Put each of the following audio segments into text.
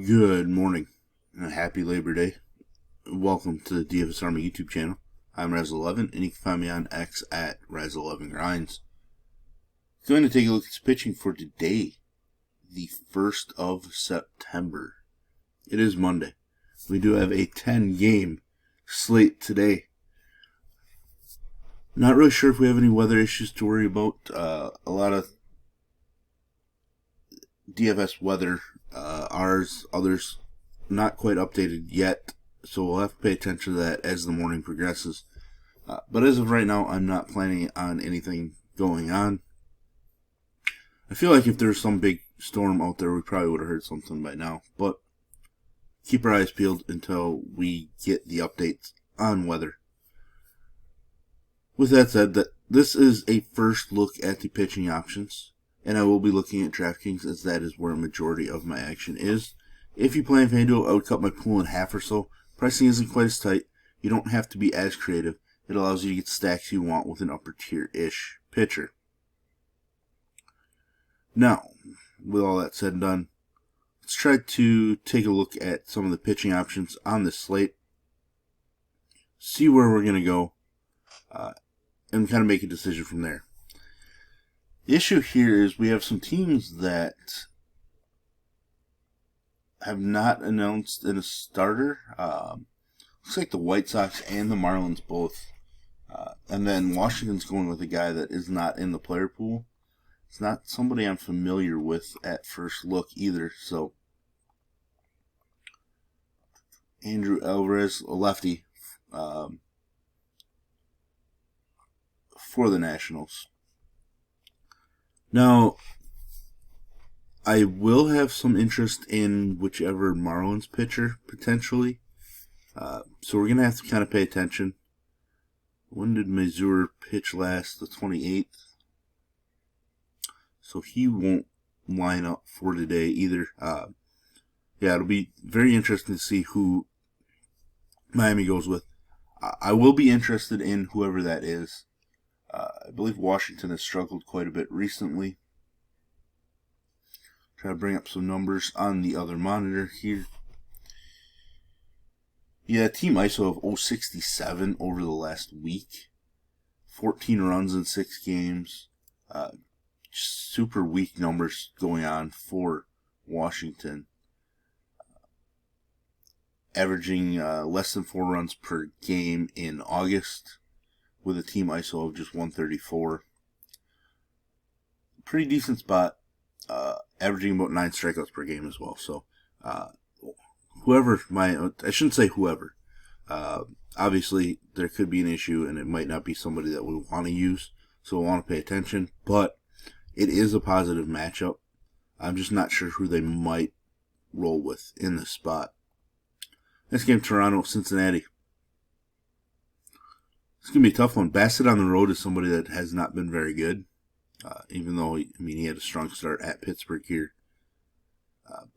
Good morning and happy Labor Day. Welcome to the DFS Army YouTube channel. I'm Razzle11 and you can find me on X at Razzle11Grinds. Going to take a look at pitching for today, the 1st of September. It is Monday. We do have a 10-game slate today. Not really sure if we have any weather issues to worry about. A lot of DFS weather, others not quite updated yet, so we'll have to pay attention to that as the morning progresses. But as of right now, I'm not planning on anything going on. I feel like if there's some big storm out there, we probably would have heard something by now, but keep our eyes peeled until we get the updates on weather. With that said, this is a first look at the pitching options, and I will be looking at DraftKings as that is where a majority of my action is. If you play in FanDuel, I would cut my pool in half or so. Pricing isn't quite as tight. You don't have to be as creative. It allows you to get stacks you want with an upper tier-ish pitcher. Now, with all that said and done, let's try to take a look at some of the pitching options on this slate. See where we're going to go, and kind of make a decision from there. The issue here is we have some teams that have not announced in a starter. Looks like the White Sox and the Marlins both. And then Washington's going with a guy that is not in the player pool. It's not somebody I'm familiar with at first look either. So Andrew Alvarez, a lefty, for the Nationals. Now, I will have some interest in whichever Marlins pitcher, potentially. So we're going to have to kind of pay attention. When did Mazur pitch last? The 28th. So he won't line up for today either. Yeah, it'll be very interesting to see who Miami goes with. I will be interested in whoever that is. I believe Washington has struggled quite a bit recently. Try to bring up some numbers on the other monitor here. Yeah, team ISO of 067 over the last week. 14 runs in 6 games. Super weak numbers going on for Washington. Averaging less than 4 runs per game in August, with a team ISO of just 134. Pretty decent spot, averaging about 9 strikeouts per game as well. So, I shouldn't say whoever. Obviously, there could be an issue, and it might not be somebody that we want to use, so we'll want to pay attention. But it is a positive matchup. I'm just not sure who they might roll with in this spot. Next game, Toronto, Cincinnati. It's going to be a tough one. Bassett on the road is somebody that has not been very good, even though, he had a strong start at Pittsburgh here.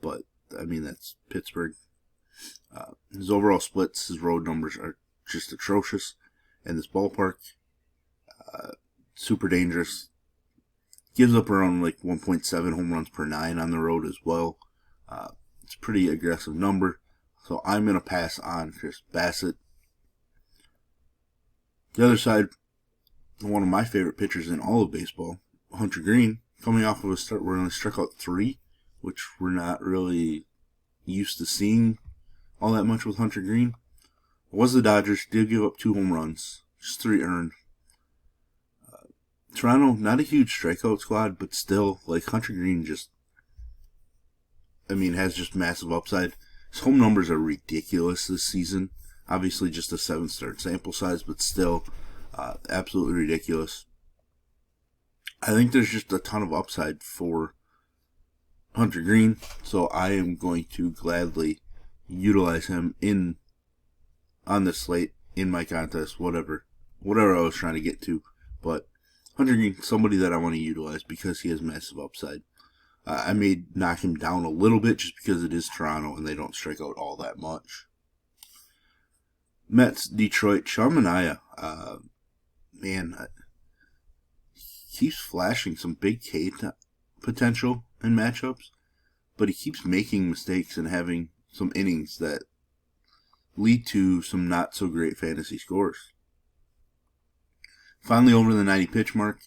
But, that's Pittsburgh. His overall splits, his road numbers are just atrocious. And this ballpark, super dangerous. Gives up around 1.7 home runs per 9 on the road as well. It's a pretty aggressive number. So I'm going to pass on Chris Bassett. The other side, one of my favorite pitchers in all of baseball, Hunter Green, coming off of a start where he only struck out 3, which we're not really used to seeing all that much with Hunter Green. It was the Dodgers, did give up 2 home runs, just 3 earned. Toronto, not a huge strikeout squad, but still, Hunter Green has just massive upside. His home numbers are ridiculous this season. Obviously just a 7-start sample size, but still absolutely ridiculous. I think there's just a ton of upside for Hunter Green, so I am going to gladly utilize him on this slate, in my contest, whatever I was trying to get to. But Hunter Green, somebody that I want to utilize because he has massive upside. I may knock him down a little bit just because it is Toronto and they don't strike out all that much. Mets, Detroit, Sean Manaea, keeps flashing some big K potential in matchups, but he keeps making mistakes and having some innings that lead to some not so great fantasy scores. Finally over the 90 pitch mark.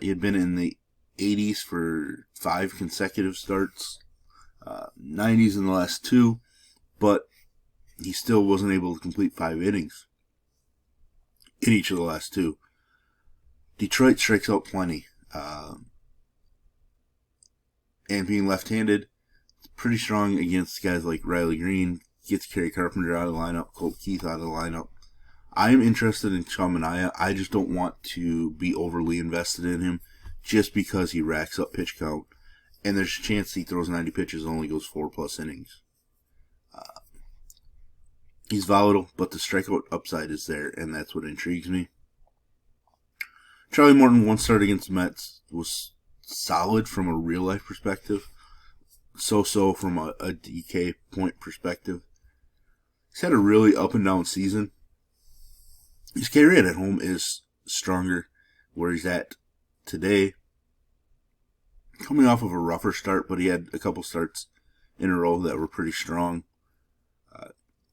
He had been in the 80s for 5 consecutive starts, 90s in the last 2, but he still wasn't able to complete 5 innings in each of the last 2. Detroit strikes out plenty. And being left-handed, pretty strong against guys like Riley Green, gets Kerry Carpenter out of the lineup, Colt Keith out of the lineup. I am interested in Sean Manaea. I just don't want to be overly invested in him just because he racks up pitch count. And there's a chance he throws 90 pitches and only goes 4+ innings. He's volatile, but the strikeout upside is there, and that's what intrigues me. Charlie Morton, one start against the Mets, was solid from a real-life perspective. So-so from a DK point perspective. He's had a really up-and-down season. His K rate at home is stronger where he's at today. Coming off of a rougher start, but he had a couple starts in a row that were pretty strong.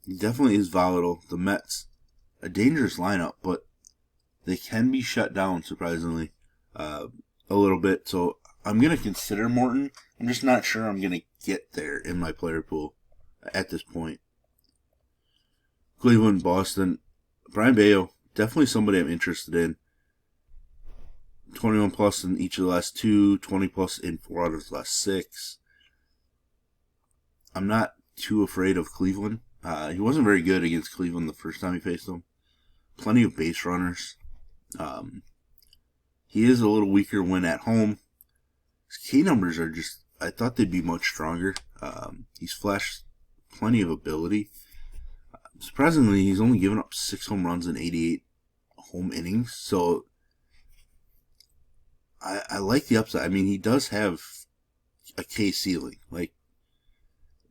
He definitely is volatile. The Mets, a dangerous lineup, but they can be shut down, surprisingly, a little bit. So I'm going to consider Morton. I'm just not sure I'm going to get there in my player pool at this point. Cleveland, Boston, Brian Bayo, definitely somebody I'm interested in. 21+ in each of the last 2, 20+ in 4 out of the last 6. I'm not too afraid of Cleveland. He wasn't very good against Cleveland the first time he faced them. Plenty of base runners. He is a little weaker when at home. His K numbers are just, I thought they'd be much stronger. He's flashed plenty of ability. Surprisingly, he's only given up 6 home runs in 88 home innings. So I like the upside. I mean, he does have a K ceiling. Like,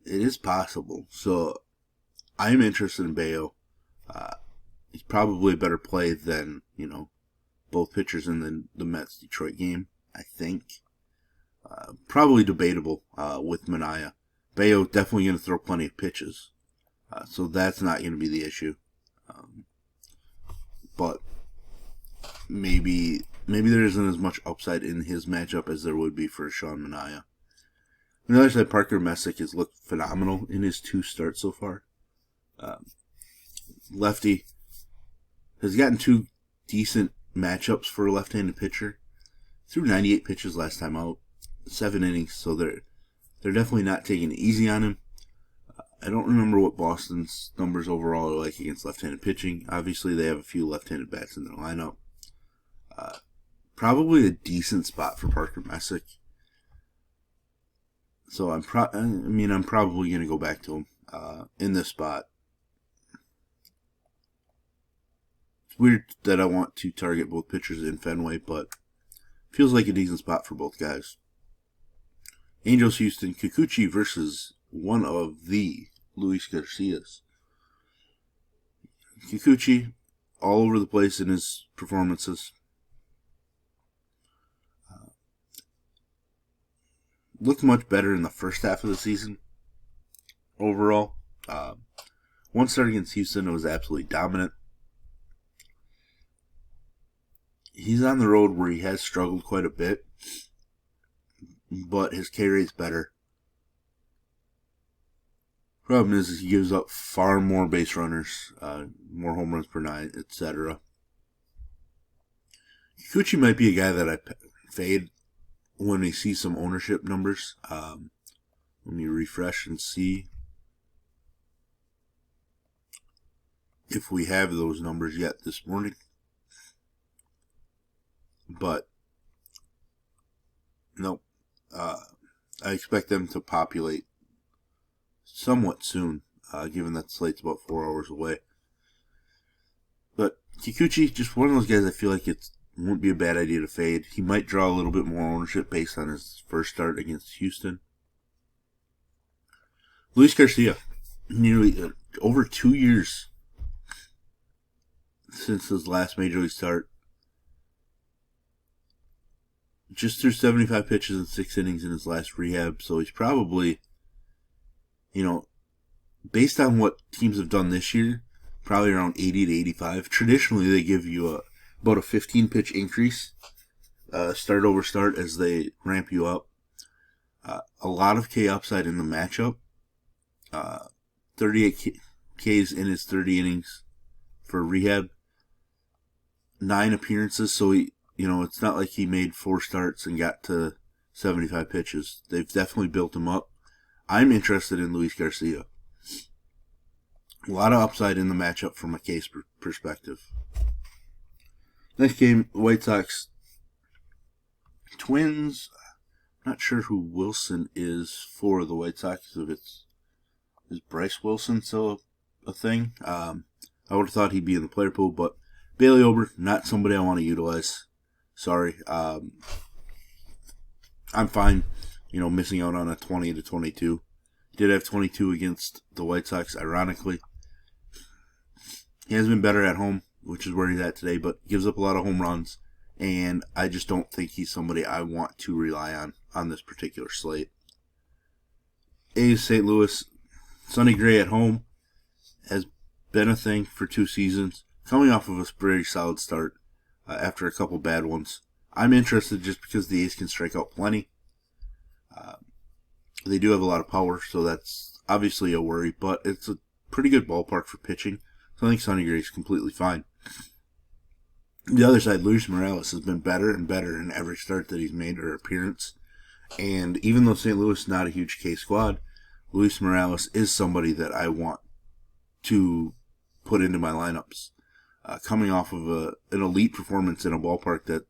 it is possible. So I'm interested in Bayo. He's probably a better play than, both pitchers in the Mets-Detroit game, I think. Probably debatable with Manaea. Bayo definitely going to throw plenty of pitches. So that's not going to be the issue. But maybe there isn't as much upside in his matchup as there would be for Sean Manaea. On the other side, Parker Messick has looked phenomenal in his 2 starts so far. Lefty has gotten 2 decent matchups for a left-handed pitcher. Threw 98 pitches last time out, 7 innings, so they're definitely not taking it easy on him. I don't remember what Boston's numbers overall are like against left-handed pitching. Obviously, they have a few left-handed bats in their lineup. Probably a decent spot for Parker Messick. So I'm probably going to go back to him in this spot. It's weird that I want to target both pitchers in Fenway, but feels like a decent spot for both guys. Angels Houston, Kikuchi versus one of the Luis Garcias. Kikuchi, all over the place in his performances. Looked much better in the first half of the season overall. One start against Houston, it was absolutely dominant. He's on the road where he has struggled quite a bit, but his K rate's better. Problem is he gives up far more base runners, more home runs per night, etc. Kikuchi might be a guy that I fade when we see some ownership numbers. Let me refresh and see if we have those numbers yet this morning. But no, I expect them to populate somewhat soon, given that Slate's about 4 hours away. But Kikuchi, just one of those guys I feel like it won't be a bad idea to fade. He might draw a little bit more ownership based on his first start against Houston. Luis Garcia, nearly over 2 years since his last major league start. just threw 75 pitches in 6 innings in his last rehab, so he's probably, based on what teams have done this year, probably around 80 to 85. Traditionally, they give you about a 15-pitch increase, start over start, as they ramp you up. A lot of K upside in the matchup. 38 Ks in his 30 innings for rehab. 9 appearances, so it's not like he made 4 starts and got to 75 pitches. They've definitely built him up. I'm interested in Luis Garcia. A lot of upside in the matchup from a case perspective. Next game, White Sox Twins. Not sure who Wilson is for the White Sox. Is Bryce Wilson still a thing? I would have thought he'd be in the player pool, but Bailey Ober, not somebody I want to utilize. Sorry. I'm fine, missing out on a 20 to 22. Did have 22 against the White Sox, ironically. He has been better at home, which is where he's at today, but gives up a lot of home runs, and I just don't think he's somebody I want to rely on this particular slate. A's St. Louis, Sonny Gray at home has been a thing for 2 seasons, coming off of a very solid start after a couple bad ones. I'm interested just because the A's can strike out plenty. They do have a lot of power, so that's obviously a worry, but it's a pretty good ballpark for pitching, so I think Sonny Gray is completely fine. The other side, Luis Morales has been better and better in every start that he's made or appearance. And even though St. Louis is not a huge K squad, Luis Morales is somebody that I want to put into my lineups. Coming off of an elite performance in a ballpark that,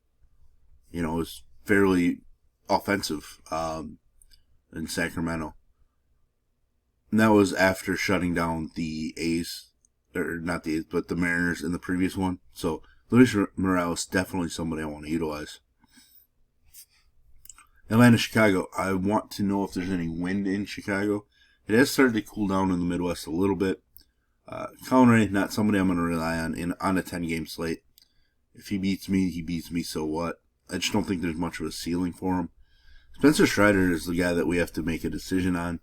is fairly offensive in Sacramento. And that was after shutting down the A's, or not the A's, but the Mariners in the previous one. So Luis Morales, definitely somebody I want to utilize. Atlanta, Chicago. I want to know if there's any wind in Chicago. It has started to cool down in the Midwest a little bit. Colin Ray, not somebody I'm going to rely on on a 10-game slate. If he beats me, so what? I just don't think there's much of a ceiling for him. Spencer Strider is the guy that we have to make a decision on.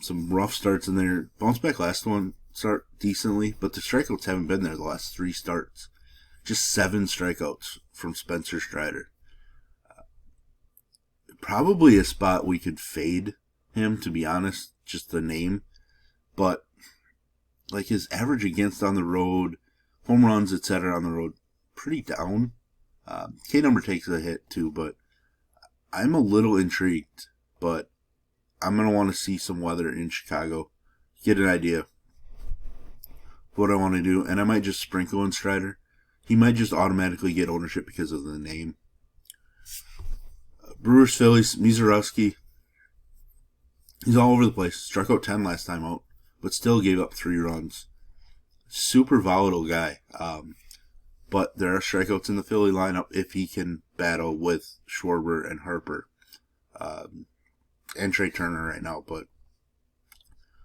Some rough starts in there. Bounced back last one, start decently, but the strikeouts haven't been there the last 3 starts. Just 7 strikeouts from Spencer Strider. Probably a spot we could fade him, to be honest, just the name. But like his average against on the road, home runs, etc. on the road, pretty down. K number takes a hit too, but I'm a little intrigued. But I'm going to want to see some weather in Chicago, get an idea of what I want to do, and I might just sprinkle in Strider. He might just automatically get ownership because of the name. Brewers, Phillies, Mizorowski. He's all over the place. Struck out 10 last time out, but still gave up 3 runs. Super volatile guy. But there are strikeouts in the Philly lineup if he can battle with Schwarber and Harper. And Trey Turner right now. But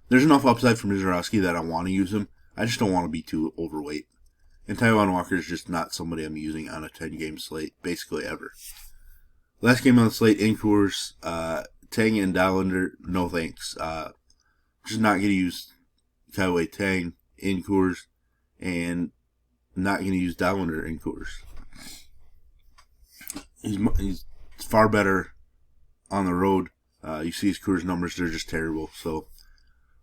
there's enough upside from Mizorowski that I want to use him. I just don't want to be too overweight. And Taijuan Walker is just not somebody I'm using on a 10-game slate, basically ever. Last game on the slate, in Coors, Tang and Dollander, no thanks. Just not going to use Kaiwei Tang in Coors, and not going to use Dollander in Coors. He's far better on the road. You see his Coors numbers, they're just terrible. So,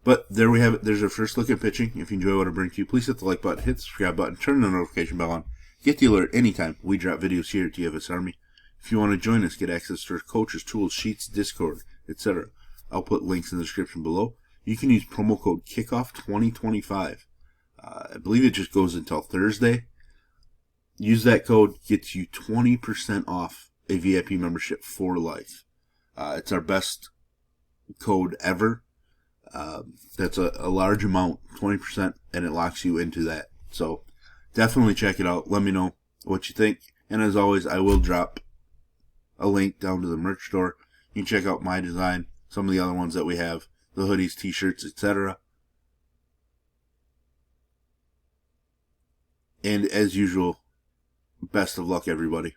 but there we have it. There's our first look at pitching. If you enjoy what I bring to you, please hit the like button, hit the subscribe button, turn the notification bell on. Get the alert anytime we drop videos here at DFS Army. If you want to join us, get access to our coaches, tools, sheets, Discord, etc. I'll put links in the description below. You can use promo code KICKOFF2025. I believe it just goes until Thursday. Use that code, gets you 20% off a VIP membership for life. It's our best code ever. That's a large amount, 20%, and it locks you into that. So definitely check it out. Let me know what you think. And as always, I will drop a link down to the merch store. You can check out my design, some of the other ones that we have, the hoodies, t-shirts, etc. And as usual, best of luck, everybody.